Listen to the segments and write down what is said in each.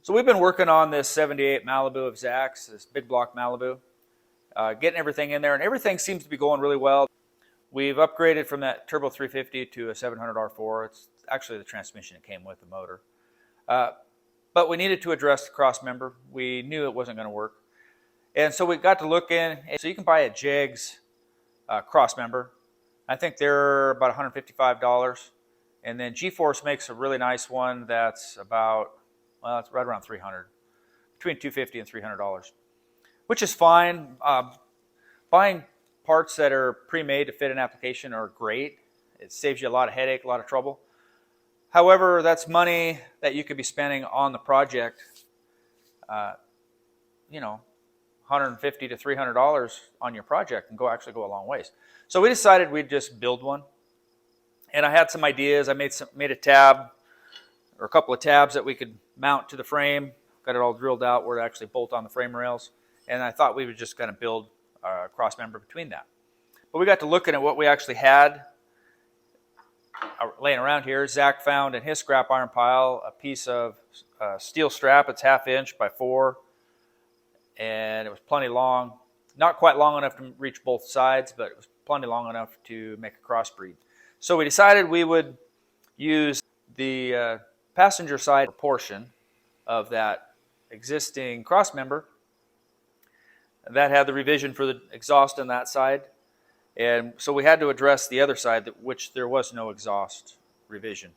So we've been working on this 78 Malibu of Zach's, this big block Malibu, getting everything in there, and everything seems to be going really well. We've upgraded from that Turbo 350 to a 700 R4. It's actually the transmission that came with the motor. But we needed to address the cross member. We knew it wasn't going to work. And so we got to look in. So you can buy a JEGS cross member. I think they're about $155. And then G-Force makes a really nice one that's about, well, it's right around $300, between $250 and $300, which is fine. Buying parts that are pre-made to fit an application are great. It saves you a lot of headache, a lot of trouble. However, that's money that you could be spending on the project, $150 to $300 on your project and actually go a long ways. So we decided we'd just build one. And I had some ideas. I made a tab, or a couple of tabs that we could mount to the frame. Got it all drilled out where to actually bolt on the frame rails. And I thought we would just kind of build a cross member between that. But we got to looking at what we actually had laying around here. Zach found in his scrap iron pile a piece of steel strap. It's 1/2 inch by 4. And it was plenty long. Not quite long enough to reach both sides, but it was plenty long enough to make a crossbreed. So we decided we would use the passenger side portion of that existing cross member that had the revision for the exhaust on that side. And so we had to address the other side, which there was no exhaust revision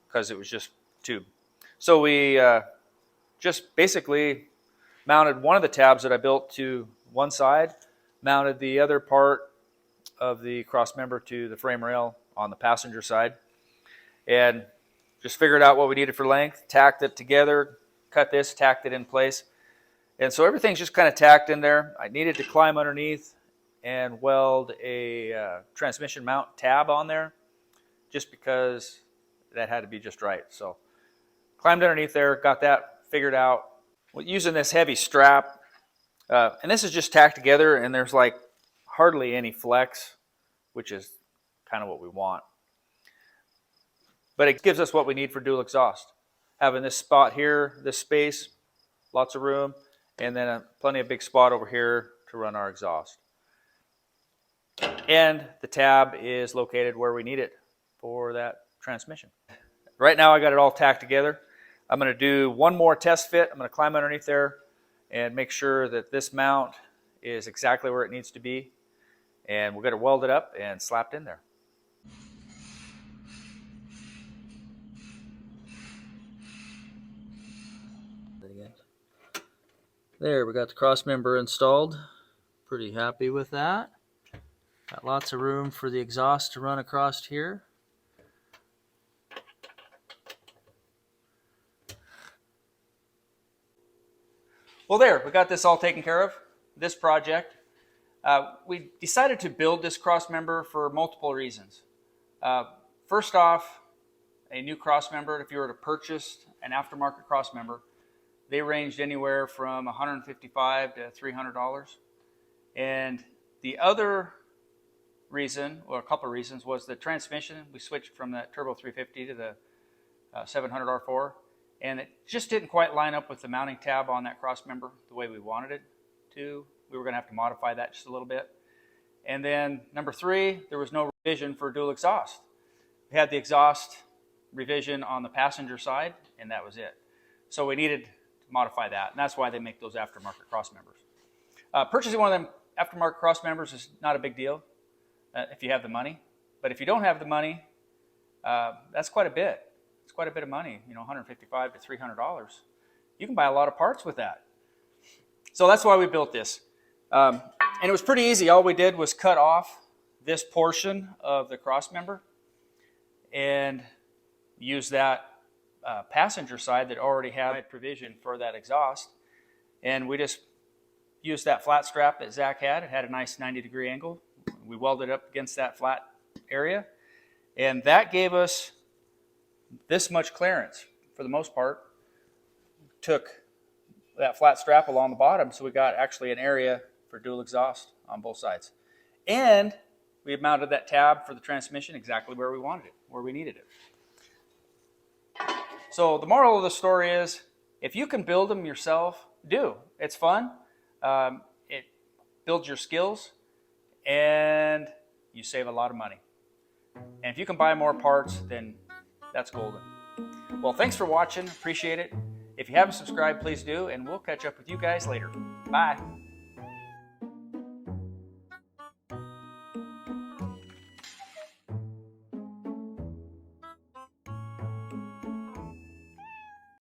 because it was just tube. So we just basically mounted one of the tabs that I built to one side, mounted the other part of the cross member to the frame rail on the passenger side, and just figured out what we needed for length, tacked it together, cut this, tacked it in place. And so everything's just kind of tacked in there. I needed to climb underneath and weld a transmission mount tab on there just because that had to be just right. So climbed underneath there, got that figured out. Using this heavy strap, and this is just tacked together, and there's like hardly any flex, which is kind of what we want. But it gives us what we need for dual exhaust. Having this spot here, this space, lots of room, and then plenty of big spot over here to run our exhaust. And the tab is located where we need it for that transmission. Right now I got it all tacked together. I'm going to do one more test fit. I'm going to climb underneath there and make sure that this mount is exactly where it needs to be. And we'll get it welded up and slapped in there. There, we got the cross member installed. Pretty happy with that. Got lots of room for the exhaust to run across here. Well, there, we got this all taken care of, this project. We decided to build this cross member for multiple reasons. First off, a new cross member, if you were to purchase an aftermarket cross member, they ranged anywhere from $155 to $300. And the other reason, or a couple of reasons, was the transmission. We switched from that Turbo 350 to the 700 R4. And it just didn't quite line up with the mounting tab on that cross member the way we wanted it to. We were going to have to modify that just a little bit. And then number 3, there was no revision for dual exhaust. We had the exhaust revision on the passenger side, and that was it. So we needed to modify that, and that's why they make those aftermarket cross members. Purchasing one of them aftermarket cross members is not a big deal if you have the money. But if you don't have the money, that's quite a bit. It's quite a bit of money, $155 to $300. You can buy a lot of parts with that. So that's why we built this. And it was pretty easy. All we did was cut off this portion of the cross member and use that passenger side that already had provision for that exhaust. And we just used that flat strap that Zach had. It had a nice 90-degree angle. We welded it up against that flat area. And that gave us this much clearance for the most part. Took that flat strap along the bottom, so we got actually an area for dual exhaust on both sides. And we mounted that tab for the transmission exactly where we wanted it, where we needed it. So the moral of the story is, If you can build them yourself, do. It's fun. It builds your skills, and you save a lot of money. And if you can buy more parts, then that's golden. Well, thanks for watching. Appreciate it. If you haven't subscribed, please do, and we'll catch up with you guys later. Bye.